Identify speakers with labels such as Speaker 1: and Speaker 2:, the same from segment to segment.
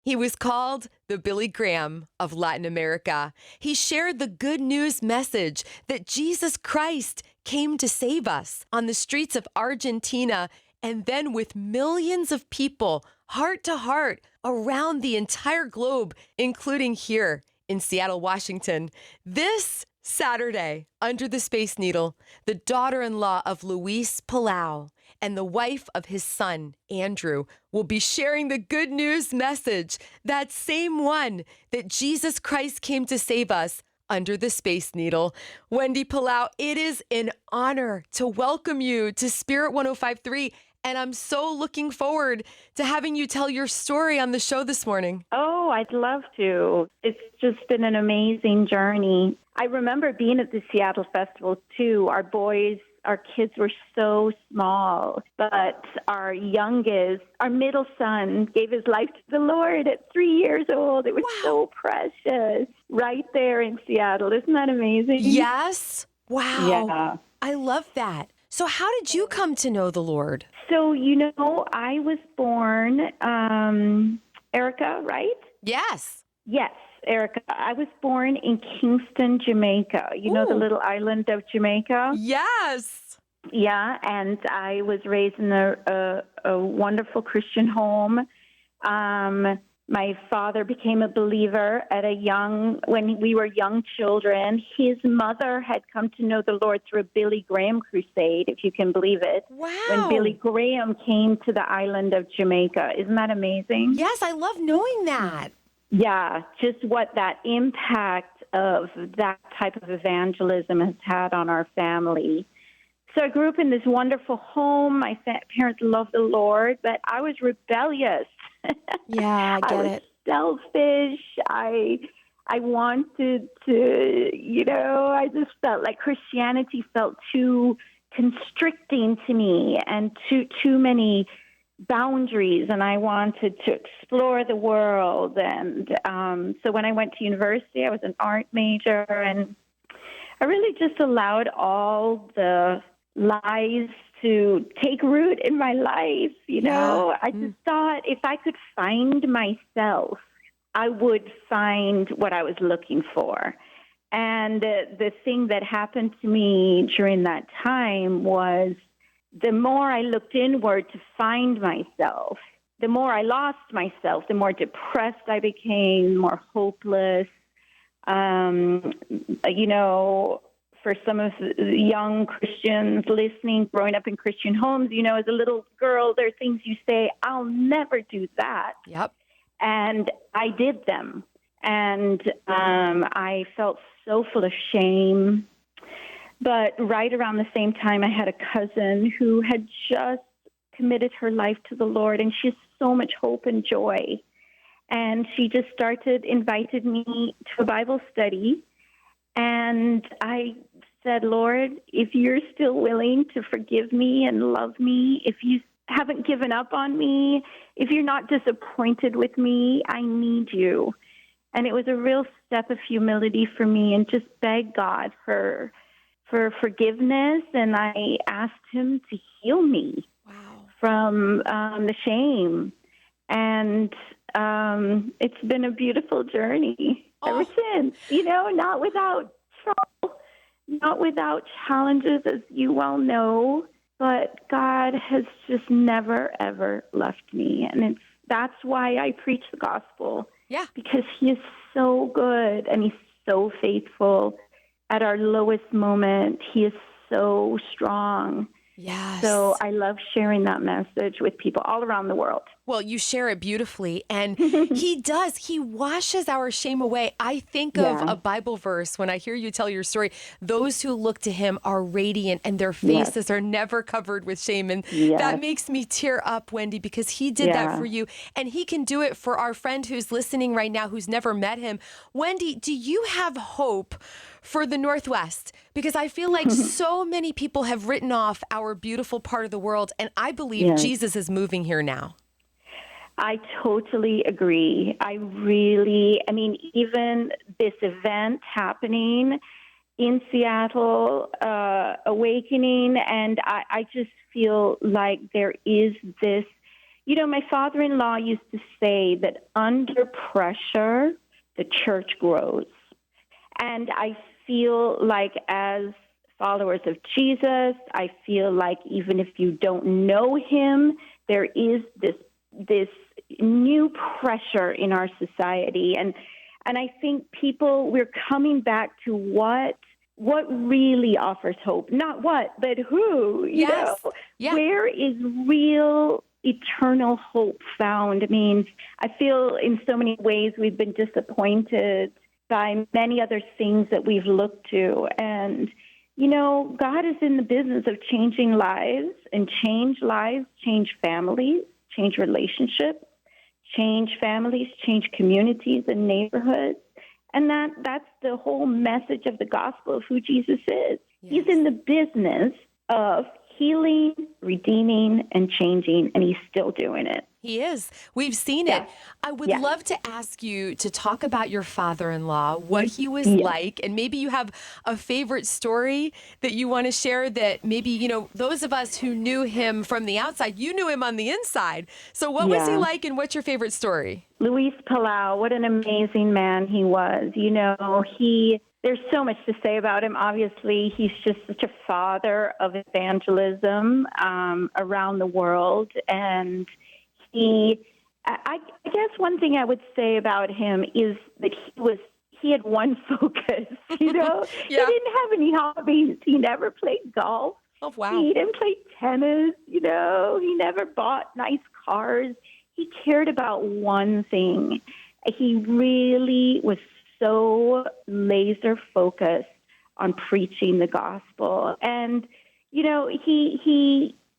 Speaker 1: He was called the Billy Graham of Latin America. He shared the good news message that Jesus Christ came to save us on the streets of Argentina and then with millions of people, heart to heart, around the entire globe, including here in Seattle, Washington. This Saturday, under the Space Needle, the daughter-in-law of Luis Palau and the wife of his son, Andrew, will be sharing the good news message, that same one that Jesus Christ came to save us under the Space Needle. Wendy Palau, it is an honor to welcome you to Spirit 105.3, and I'm so looking forward to having you tell your story on the show this morning.
Speaker 2: Oh, I'd love to. It's just been an amazing journey. I remember being at the Seattle Festival, too. Our kids were so small, but our middle son, gave his life to the Lord at 3 years old. It was so precious right there in Seattle. Isn't that amazing?
Speaker 1: Yes. Wow.
Speaker 2: Yeah.
Speaker 1: I love that. So how did you come to know the Lord?
Speaker 2: So, I was born, Erica, right?
Speaker 1: Yes.
Speaker 2: Yes, Erica. I was born in Kingston, Jamaica. You know the little island of Jamaica?
Speaker 1: Yes.
Speaker 2: Yeah, and I was raised in a wonderful Christian home. My father became a believer when we were young children. His mother had come to know the Lord through a Billy Graham Crusade, if you can believe it.
Speaker 1: Wow.
Speaker 2: When Billy Graham came to the island of Jamaica. Isn't that amazing?
Speaker 1: Yes, I love knowing that.
Speaker 2: Yeah, just what that impact of that type of evangelism has had on our family. So I grew up in this wonderful home. My parents loved the Lord, but I was rebellious.
Speaker 1: Yeah, I get it.
Speaker 2: Selfish. I wanted to, I just felt like Christianity felt too constricting to me and too many boundaries, and I wanted to explore the world. And so when I went to university, I was an art major, and I really just allowed all the lies to take root in my life. I just thought if I could find myself, I would find what I was looking for. And the thing that happened to me during that time was the more I looked inward to find myself, the more I lost myself, the more depressed I became, more hopeless. For some of the young Christians listening, growing up in Christian homes, as a little girl, there are things you say, I'll never do that.
Speaker 1: Yep.
Speaker 2: And I did them. And I felt so full of shame. But right around the same time, I had a cousin who had just committed her life to the Lord, and she has so much hope and joy. And she just invited me to a Bible study. And I said, Lord, if you're still willing to forgive me and love me, if you haven't given up on me, if you're not disappointed with me, I need you. And it was a real step of humility for me, and just beg God for forgiveness, and I asked him to heal me from the shame. And it's been a beautiful journey ever since, not without trouble, not without challenges, as you well know, but God has just never, ever left me. And that's why I preach the gospel.
Speaker 1: Yeah.
Speaker 2: Because he is so good and he's so faithful. At our lowest moment, he is so strong.
Speaker 1: Yes.
Speaker 2: So I love sharing that message with people all around the world.
Speaker 1: Well, you share it beautifully, and he does. He washes our shame away. I think of a Bible verse when I hear you tell your story. Those who look to him are radiant, and their faces are never covered with shame. And that makes me tear up, Wendy, because he did that for you, and he can do it for our friend who's listening right now who's never met him. Wendy, do you have hope for the Northwest? Because I feel like so many people have written off our beautiful part of the world, and I believe Jesus is moving here now.
Speaker 2: I totally agree. Even this event happening in Seattle, Awakening, and I just feel like there is this, My father-in-law used to say that under pressure, the church grows. And I feel like as followers of Jesus, I feel like even if you don't know him, there is this new pressure in our society. And I think we're coming back to what really offers hope. Not what, but who,
Speaker 1: Yes. Yeah.
Speaker 2: Where is real eternal hope found? I mean, I feel in so many ways we've been disappointed by many other things that we've looked to. And, God is in the business of changing lives, and change families, change relationships, change families, change communities and neighborhoods. And that's the whole message of the gospel of who Jesus is. Yes. He's in the business of healing, redeeming, and changing, and he's still doing it.
Speaker 1: He is. We've seen it. I would love to ask you to talk about your father-in-law, what he was like, and maybe you have a favorite story that you want to share that maybe, those of us who knew him from the outside, you knew him on the inside. So what was he like, and what's your favorite story?
Speaker 2: Luis Palau, what an amazing man he was. There's so much to say about him. Obviously, he's just such a father of evangelism around the world. And I guess one thing I would say about him is that he had one focus, He didn't have any hobbies. He never played golf.
Speaker 1: Oh, wow.
Speaker 2: He didn't play tennis, He never bought nice cars. He cared about one thing. He really was so laser focused on preaching the gospel. And,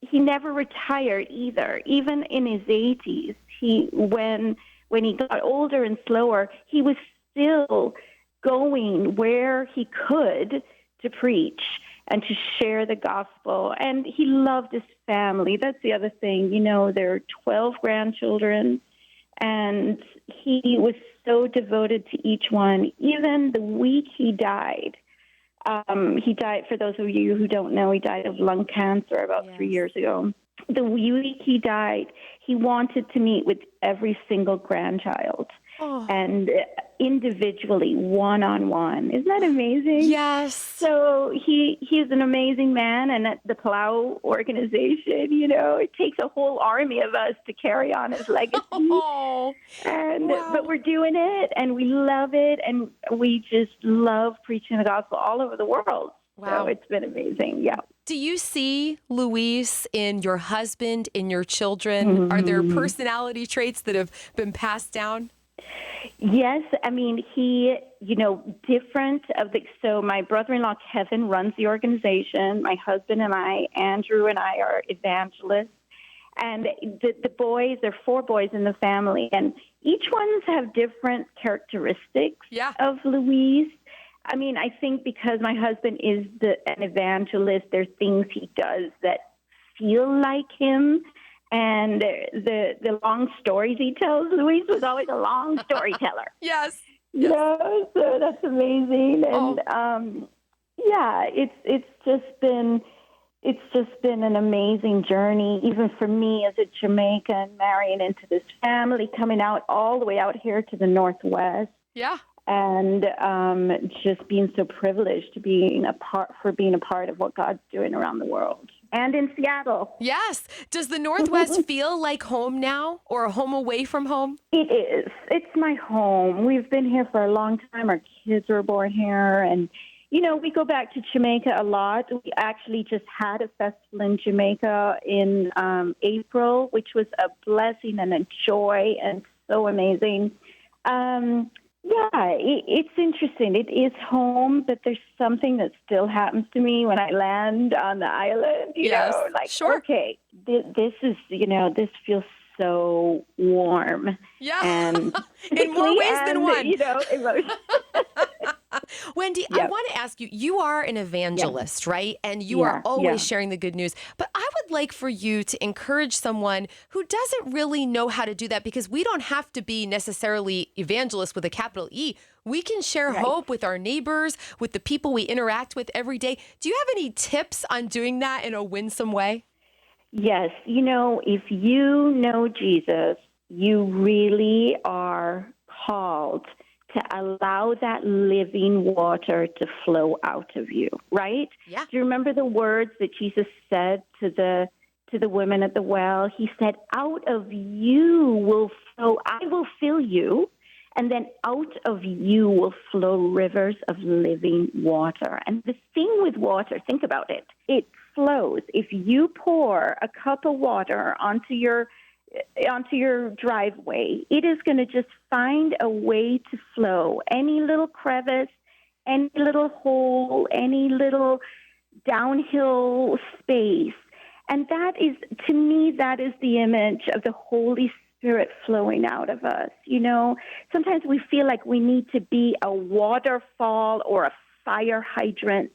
Speaker 2: he never retired either. Even in his 80s, when he got older and slower, he was still going where he could to preach and to share the gospel. And he loved his family. That's the other thing. There are 12 grandchildren, and he was so devoted to each one. Even the week he died, for those of you who don't know, he died of lung cancer about 3 years ago. The week he died, he wanted to meet with every single grandchild. And individually, one-on-one. Isn't that amazing?
Speaker 1: Yes.
Speaker 2: So he's an amazing man, and at the Palau organization, it takes a whole army of us to carry on his legacy. But we're doing it, and we love it, and we just love preaching the gospel all over the world.
Speaker 1: Wow.
Speaker 2: So it's been amazing. Yeah.
Speaker 1: Do you see Luis in your husband, in your children? Mm-hmm. Are there personality traits that have been passed down?
Speaker 2: Yes. I mean, different so my brother-in-law, Kevin, runs the organization. My husband and I, Andrew and I, are evangelists. And the boys, there are 4 boys in the family, and each ones have different characteristics of Luis. I mean, I think because my husband is an evangelist, there are things he does that feel like him. And the long stories he tells, Luis was always a long storyteller.
Speaker 1: Yes.
Speaker 2: So that's amazing. And it's just been an amazing journey, even for me as a Jamaican, marrying into this family, coming out all the way out here to the Northwest.
Speaker 1: Yeah.
Speaker 2: And just being so privileged to being a part of what God's doing around the world. And in Seattle.
Speaker 1: Yes. Does the Northwest feel like home now, or a home away from home?
Speaker 2: It is. It's my home. We've been here for a long time. Our kids were born here. And, we go back to Jamaica a lot. We actually just had a festival in Jamaica in April, which was a blessing and a joy and so amazing. It's interesting. It is home, but there's something that still happens to me when I land on the island. Okay, this is, this feels so warm.
Speaker 1: Yeah,
Speaker 2: and
Speaker 1: in more ways than one.
Speaker 2: Emotion.
Speaker 1: Wendy, I want to ask you, you are an evangelist, right? And you are always sharing the good news. But I would like for you to encourage someone who doesn't really know how to do that, because we don't have to be necessarily evangelists with a capital E. We can share hope with our neighbors, with the people we interact with every day. Do you have any tips on doing that in a winsome way?
Speaker 2: Yes. If you know Jesus, you really are called to allow that living water to flow out of you, right?
Speaker 1: Yeah.
Speaker 2: Do you remember the words that Jesus said to the women at the well? He said, "Out of you will flow, I will fill you, and then out of you will flow rivers of living water." And the thing with water, think about it, it flows. If you pour a cup of water onto your driveway, it is going to just find a way to flow. Any little crevice, any little hole, any little downhill space. And that is, to me, that is the image of the Holy Spirit flowing out of us. Sometimes we feel like we need to be a waterfall or a fire hydrant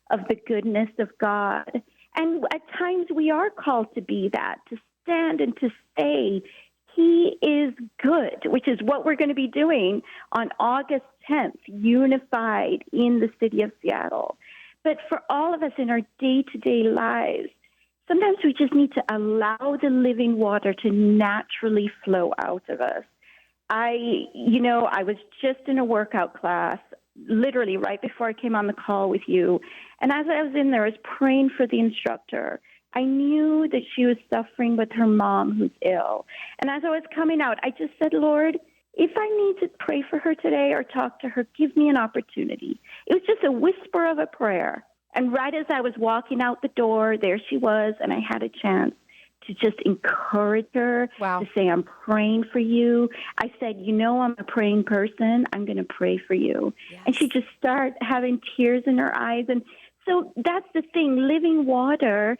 Speaker 2: of the goodness of God. And at times we are called to be that, to stand and to say, He is good, which is what we're going to be doing on August 10th, unified in the city of Seattle. But for all of us in our day-to-day lives, sometimes we just need to allow the living water to naturally flow out of us. I was just in a workout class, literally right before I came on the call with you. And as I was in there, I was praying for the instructor. I knew that she was suffering with her mom who's ill. And as I was coming out, I just said, Lord, if I need to pray for her today or talk to her, give me an opportunity. It was just a whisper of a prayer. And right as I was walking out the door, there she was, and I had a chance to just encourage her,
Speaker 1: Wow.
Speaker 2: to say, I'm praying for you. I said, I'm a praying person. I'm going to pray for you.
Speaker 1: Yes.
Speaker 2: And she just started having tears in her eyes. And so that's the thing. Living water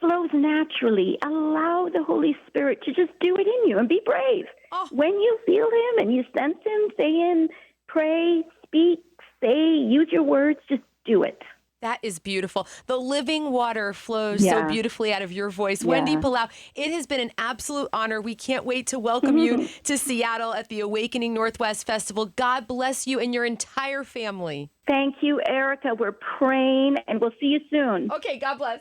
Speaker 2: flows naturally. Allow the Holy Spirit to just do it in you and be brave.
Speaker 1: Oh.
Speaker 2: When you feel Him and you sense Him, say in, pray, speak, say, use your words, just do it.
Speaker 1: That is beautiful. The living water flows so
Speaker 2: Yeah.
Speaker 1: beautifully out of your voice.
Speaker 2: Yeah.
Speaker 1: Wendy Palau, it has been an absolute honor. We can't wait to welcome you to Seattle at the Awakening Northwest Festival. God bless you and your entire family.
Speaker 2: Thank you, Erica. We're praying, and we'll see you soon.
Speaker 1: Okay, God bless.